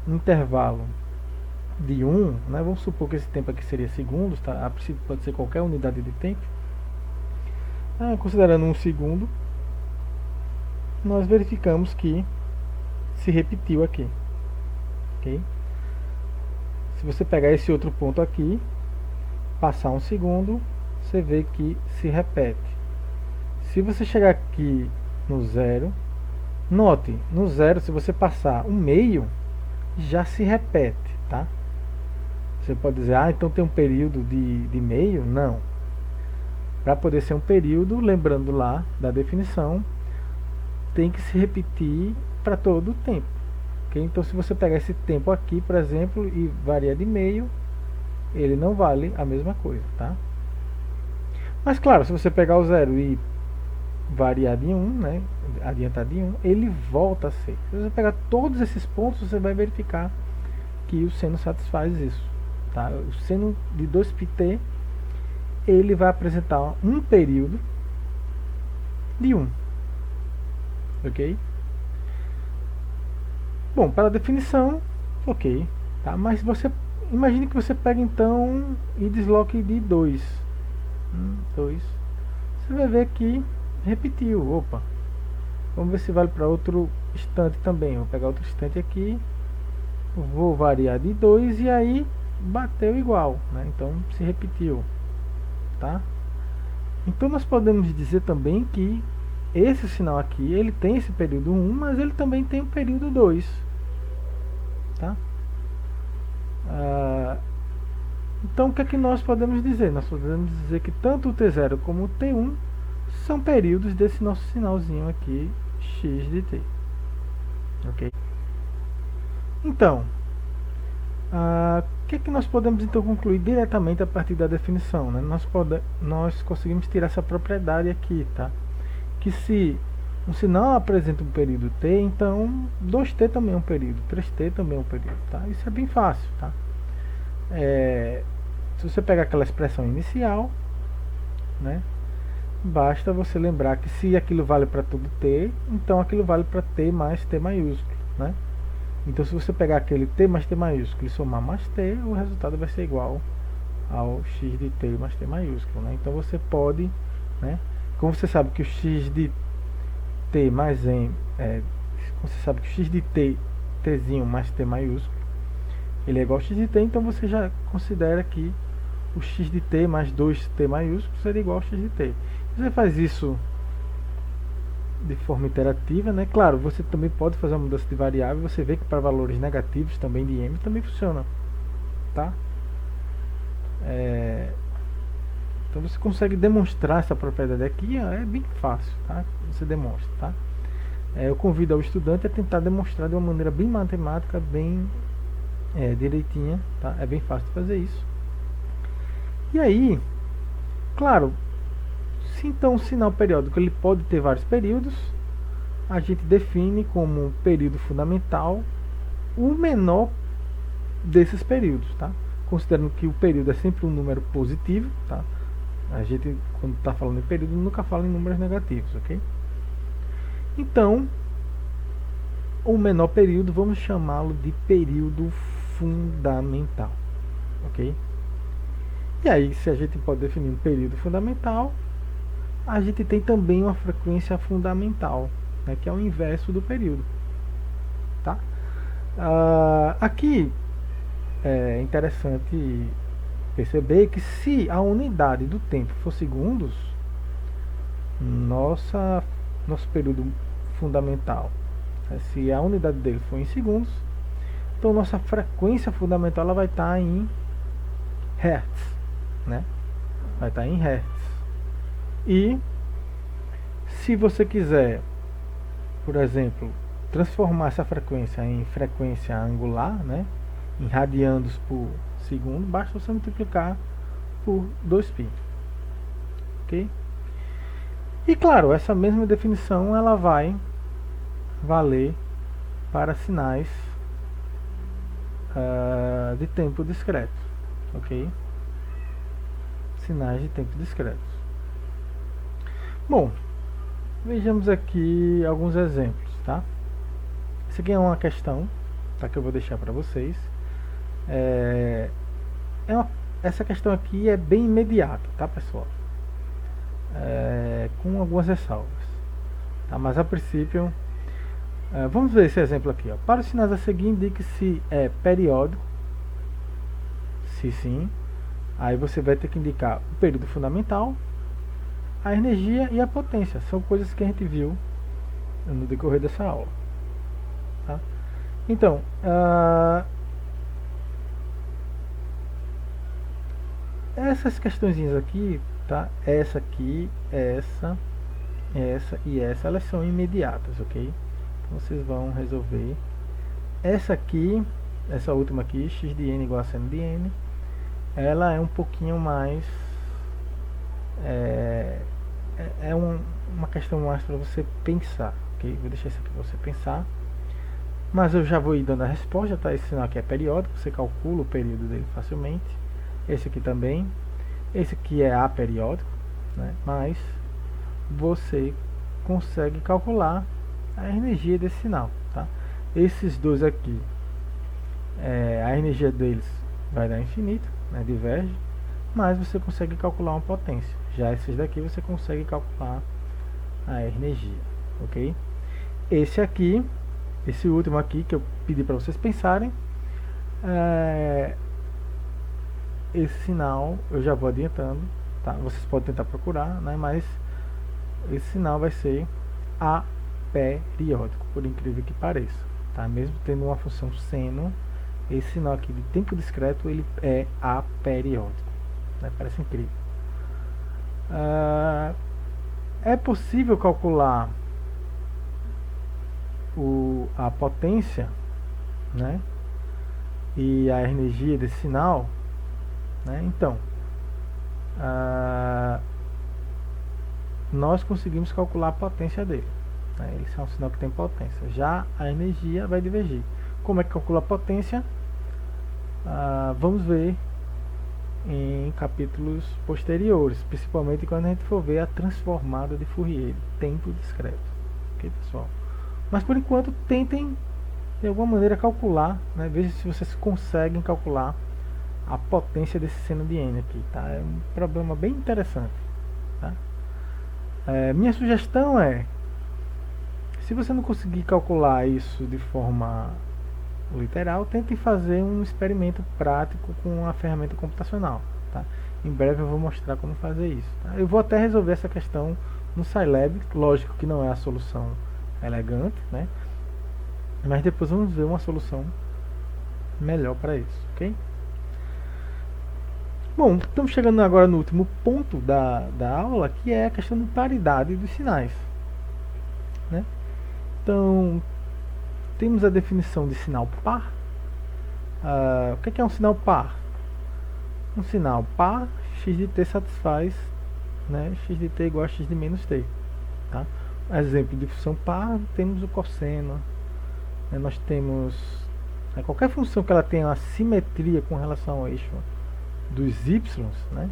um intervalo de 1, né, vamos supor que esse tempo aqui seria segundos, tá? A princípio pode ser qualquer unidade de tempo. Considerando 1 segundo, nós verificamos que se repetiu aqui, ok? Se você pegar esse outro ponto aqui, passar 1 segundo, você vê que se repete. Se você chegar aqui no zero, note, no zero, se você passar um meio, já se repete, tá? Você pode dizer, então tem um período de meio? Não. Para poder ser um período, lembrando lá da definição, tem que se repetir para todo o tempo, okay? Então se você pegar esse tempo aqui, por exemplo, e variar de meio, ele não vale a mesma coisa, tá? Mas claro, se você pegar o zero e variar de 1, né, adiantar de 1, ele volta a ser. Se você pegar todos esses pontos, você vai verificar que o seno satisfaz isso, tá? O seno de 2πt, ele vai apresentar um período de 1, ok? Bom, para a definição, ok, tá? Mas você imagine que você pega então e desloque de 2, 2. Você vai ver que repetiu. Opa, vamos ver se vale para outro instante também. Vou pegar outro instante aqui, vou variar de 2 e aí bateu igual, né? Então se repetiu, tá? Então nós podemos dizer também que esse sinal aqui, ele tem esse período 1, mas ele também tem o período 2, tá? Então o que é que nós podemos dizer? Nós podemos dizer que tanto o T0 como o T1 são períodos desse nosso sinalzinho aqui, x de t, ok? Então, o que é que nós podemos então concluir diretamente a partir da definição, né? Nós conseguimos tirar essa propriedade aqui, tá? Que se um sinal apresenta um período t, então 2t também é um período, 3t também é um período, tá? Isso é bem fácil, tá? Se você pegar aquela expressão inicial, né, basta você lembrar que se aquilo vale para todo t, então aquilo vale para t mais t maiúsculo, né? Então se você pegar aquele t mais t maiúsculo e somar mais t, o resultado vai ser igual ao x de t mais t maiúsculo, né? Então você pode, né, como você sabe que o x de t mais m, você sabe que o x de t, tzinho mais t maiúsculo, ele é igual a x de t, então você já considera que o x de t mais 2t maiúsculo seria igual ao x de t. Você faz isso de forma iterativa, né? Claro, você também pode fazer uma mudança de variável, você vê que para valores negativos também de m também funciona, tá? Então você consegue demonstrar essa propriedade aqui, é bem fácil, tá? Você demonstra, tá? Eu convido ao estudante a tentar demonstrar de uma maneira bem matemática, bem direitinha, tá? É bem fácil de fazer isso. E aí, claro, se então o sinal periódico ele pode ter vários períodos, a gente define como um período fundamental o menor desses períodos, tá? Considerando que o período é sempre um número positivo, tá? A gente, quando está falando em período, nunca fala em números negativos, ok? Então, o menor período, vamos chamá-lo de período fundamental, ok? E aí, se a gente pode definir um período fundamental, a gente tem também uma frequência fundamental, né, que é o inverso do período, tá? Aqui é interessante perceber que se a unidade do tempo for segundos, nosso período fundamental, se a unidade dele for em segundos, então nossa frequência fundamental ela vai estar em hertz, né? Vai estar em hertz. E se você quiser, por exemplo, transformar essa frequência em frequência angular, né, em radianos por segundo, basta você multiplicar por 2π, ok? E claro, essa mesma definição ela vai valer para sinais de tempo discreto, ok? Sinais de tempo discretos. Bom, vejamos aqui alguns exemplos, tá? Essa aqui é uma questão, tá, que eu vou deixar para vocês. Essa questão aqui é bem imediata, tá, pessoal? Com algumas ressalvas, tá? Mas a princípio, vamos ver esse exemplo aqui, ó. Para os sinais a seguir, indique se é periódico. Se sim, aí você vai ter que indicar o período fundamental, a energia e a potência. São coisas que a gente viu no decorrer dessa aula, tá? Então, essas questõezinhas aqui, tá? Essa aqui, essa e essa, elas são imediatas, ok? Então vocês vão resolver. Essa aqui, essa última aqui, x de n igual a seno de n, ela é um pouquinho mais uma questão mais para você pensar, ok? Vou deixar isso aqui para você pensar, mas eu já vou ir dando a resposta, tá? Esse sinal aqui é periódico, você calcula o período dele facilmente. Esse aqui também, esse aqui é aperiódico, né? Mas você consegue calcular a energia desse sinal, tá? Esses dois aqui, a energia deles vai dar infinito, né? Diverge, mas você consegue calcular uma potência. Já esses daqui você consegue calcular a energia, ok? Esse aqui, esse último aqui que eu pedi para vocês pensarem, esse sinal eu já vou adiantando, tá? Vocês podem tentar procurar, né? Mas esse sinal vai ser aperiódico, por incrível que pareça, tá? Mesmo tendo uma função seno, esse sinal aqui de tempo discreto ele é aperiódico, né? Parece incrível. É possível calcular a potência, né? E a energia desse sinal, né? Então, nós conseguimos calcular a potência dele, né? Ele é um sinal que tem potência. Já a energia vai divergir. Como é que calcula a potência? Vamos ver em capítulos posteriores, principalmente quando a gente for ver a transformada de Fourier, tempo discreto, ok, pessoal? Mas por enquanto tentem de alguma maneira calcular, né? Veja se vocês conseguem calcular a potência desse seno de n aqui, tá? É um problema bem interessante, tá? Minha sugestão é, se você não conseguir calcular isso de forma literal, tente fazer um experimento prático com a ferramenta computacional, tá? Em breve eu vou mostrar como fazer isso, tá? Eu vou até resolver essa questão no Scilab, lógico que não é a solução elegante, né? Mas depois vamos ver uma solução melhor para isso, ok? Bom, estamos chegando agora no último ponto da aula, que é a questão de paridade dos sinais, né? Então, temos a definição de sinal par. O que é um sinal par? Um sinal par, x de t satisfaz, né, x de t igual a x de menos t. Tá? Exemplo de função par, temos o cosseno. Né, nós temos qualquer função que ela tenha uma simetria com relação ao eixo dos y, né?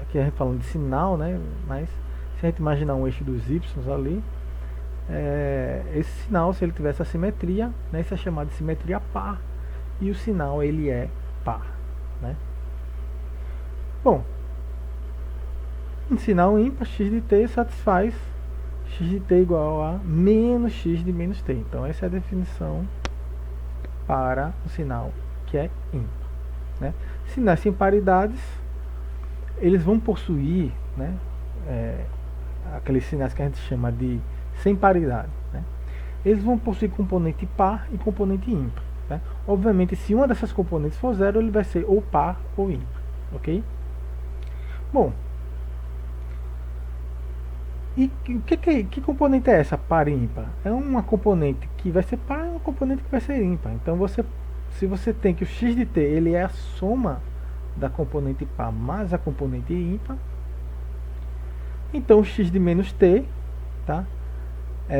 Aqui a gente falando de sinal, né? Mas se a gente imaginar um eixo dos y ali, esse sinal, se ele tiver essa simetria, né, isso é chamado de simetria par, e o sinal ele é par, né? Bom, um sinal ímpar, x de t satisfaz x de t igual a menos x de menos t. Então essa é a definição para o sinal que é ímpar, né? Sinais sem paridades, eles vão possuir, né, aqueles sinais que a gente chama de sem paridade, né? Eles vão possuir componente par e componente ímpar, né? Obviamente, se uma dessas componentes for zero, ele vai ser ou par ou ímpar, ok? Bom, e que componente é essa, par e ímpar? É uma componente que vai ser par e uma componente que vai ser ímpar. Então, se você tem que o x de t ele é a soma da componente par mais a componente ímpar, então o x de menos t, tá?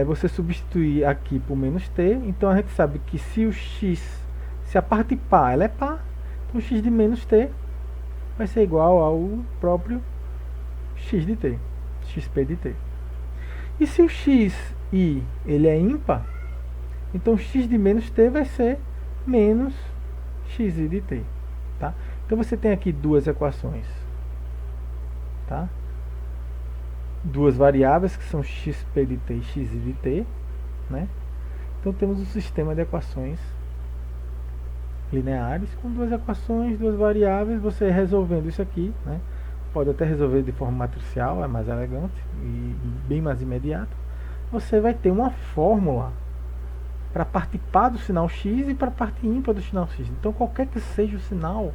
Você substituir aqui por menos t, então a gente sabe que se o x, se a parte par ela é par, então o x de menos t vai ser igual ao próprio x de t, xp de t. E se o x i ele é ímpar, então x de menos t vai ser menos xi de t, tá? Então você tem aqui duas equações, tá? Duas variáveis que são xp de t e xi de t, né? Então temos um sistema de equações lineares com duas equações, duas variáveis. Você resolvendo isso aqui, né? Pode até resolver de forma matricial, é mais elegante e bem mais imediato. Você vai ter uma fórmula para a parte par do sinal x e para a parte ímpar do sinal x. Então qualquer que seja o sinal,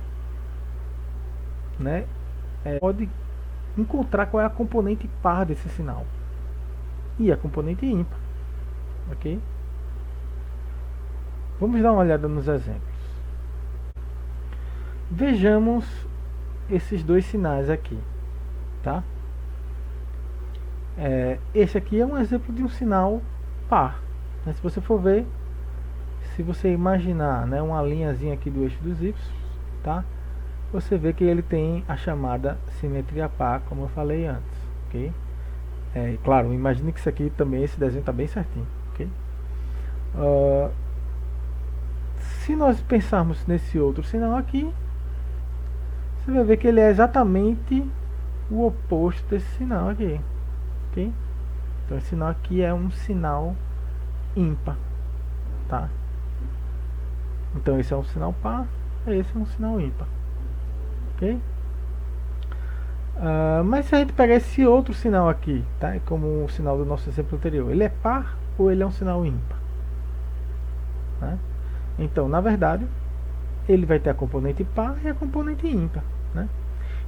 né, pode encontrar qual é a componente par desse sinal e a componente ímpar, ok? Vamos dar uma olhada nos exemplos. Vejamos esses dois sinais aqui, tá? Esse aqui é um exemplo de um sinal par, né? Se você for ver, se você imaginar, né, uma linhazinha aqui do eixo dos y, tá? Você vê que ele tem a chamada simetria par, como eu falei antes, ok? Claro, imagine que isso aqui também, esse desenho está bem certinho, ok? Se nós pensarmos nesse outro sinal aqui, você vai ver que ele é exatamente o oposto desse sinal aqui, ok? Então esse sinal aqui é um sinal ímpar, tá? Então esse é um sinal par, esse é um sinal ímpar, ok? Mas se a gente pegar esse outro sinal aqui, tá? Como o sinal do nosso exemplo anterior, ele é par ou ele é um sinal ímpar, né? Então, na verdade, ele vai ter a componente par e a componente ímpar, né?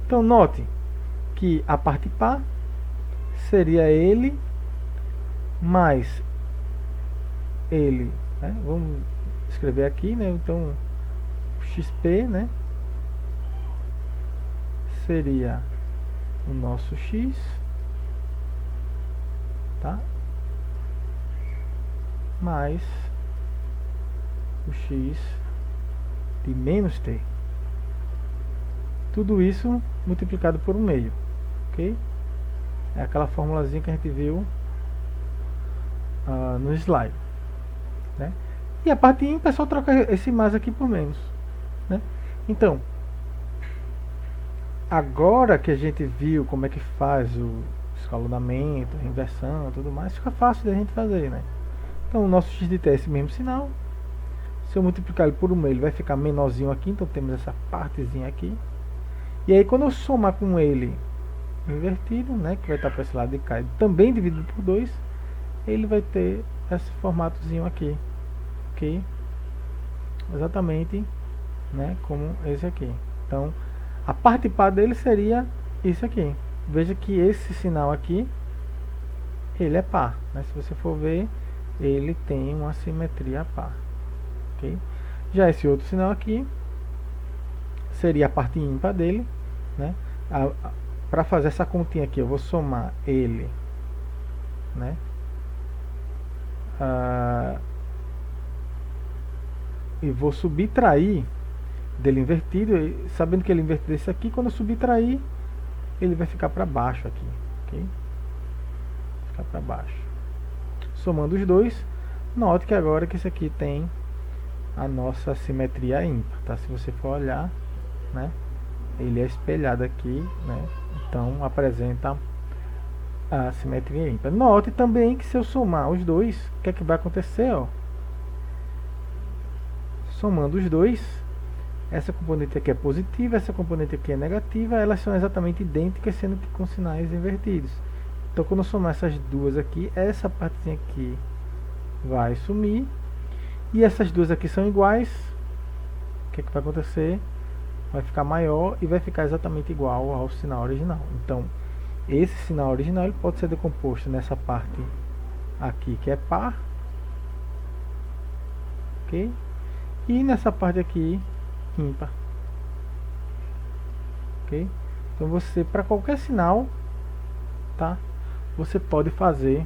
Então, note que a parte par seria ele mais ele, né? Vamos escrever aqui, né? Então, o xp, né, seria o nosso x, tá? Mais o x de menos t. Tudo isso multiplicado por 1/2, ok? É aquela formulazinha que a gente viu no slide, né? E a parte ímpar é só trocar esse mais aqui por menos, né? Então, agora que a gente viu como é que faz o escalonamento, a inversão e tudo mais, fica fácil da gente fazer, né? Então o nosso x de t é esse mesmo sinal. Se eu multiplicar ele por 1/2, ele vai ficar menorzinho aqui, então temos essa partezinha aqui. E aí quando eu somar com ele invertido, né, que vai estar para esse lado de cá, também dividido por 2, ele vai ter esse formatozinho aqui, ok? Exatamente, né, como esse aqui. Então, a parte par dele seria isso aqui. Veja que esse sinal aqui, ele é par, né? Se você for ver, ele tem uma simetria par, ok? Já esse outro sinal aqui seria a parte ímpar dele, né? Para fazer essa continha aqui, eu vou somar ele, né? E vou subtrair dele invertido, sabendo que ele invertido esse aqui, quando eu subtrair, ele vai ficar para baixo aqui, ok? Ficar para baixo. Somando os dois, note que agora que esse aqui tem a nossa simetria ímpar, tá? Se você for olhar, né, ele é espelhado aqui, né? Então apresenta a simetria ímpar. Note também que se eu somar os dois, o que é que vai acontecer, ó? Somando os dois, essa componente aqui é positiva, essa componente aqui é negativa, elas são exatamente idênticas, sendo que com sinais invertidos. Então quando eu somar essas duas aqui, essa partezinha aqui vai sumir, e essas duas aqui são iguais, o que é que vai acontecer? Vai ficar maior e vai ficar exatamente igual ao sinal original. Então esse sinal original ele pode ser decomposto nessa parte aqui que é par, ok? E nessa parte aqui ímpar, ok? Então você, para qualquer sinal, tá? Você pode fazer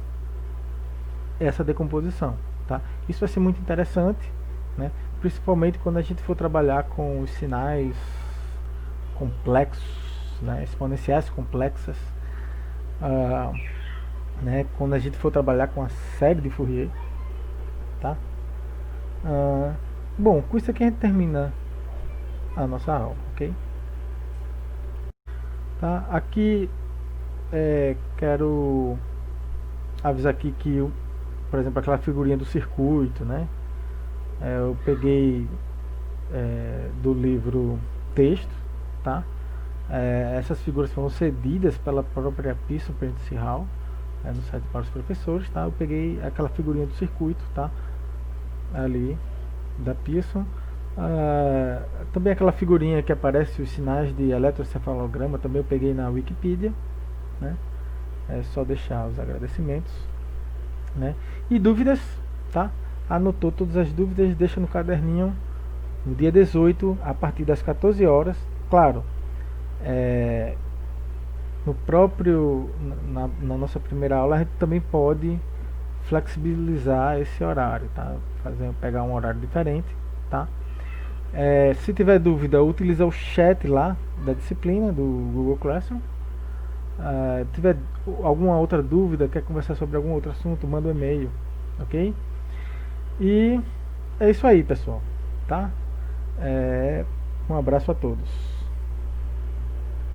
essa decomposição, tá? Isso vai ser muito interessante, né? Principalmente quando a gente for trabalhar com os sinais complexos, né? Exponenciais complexas, né? Quando a gente for trabalhar com a série de Fourier, tá? Bom, com isso aqui a gente termina a nossa aula, ok? Tá? Aqui quero avisar aqui que, por exemplo, aquela figurinha do circuito, né? Eu peguei do livro texto, tá? Essas figuras foram cedidas pela própria Pearson Prentice Hall, no site para os professores, tá? Eu peguei aquela figurinha do circuito, tá? Ali da Pearson. Também aquela figurinha que aparece os sinais de eletroencefalograma, também eu peguei na Wikipedia, né? É só deixar os agradecimentos, né? E dúvidas, tá? Anotou todas as dúvidas, deixa no caderninho no dia 18, a partir das 14 horas. Claro, no próprio, na nossa primeira aula, a gente também pode flexibilizar esse horário, tá? Pegar um horário diferente, tá? Se tiver dúvida, utiliza o chat lá da disciplina do Google Classroom. Tiver alguma outra dúvida, quer conversar sobre algum outro assunto, manda um e-mail, ok? E é isso aí, pessoal, tá? Um abraço a todos.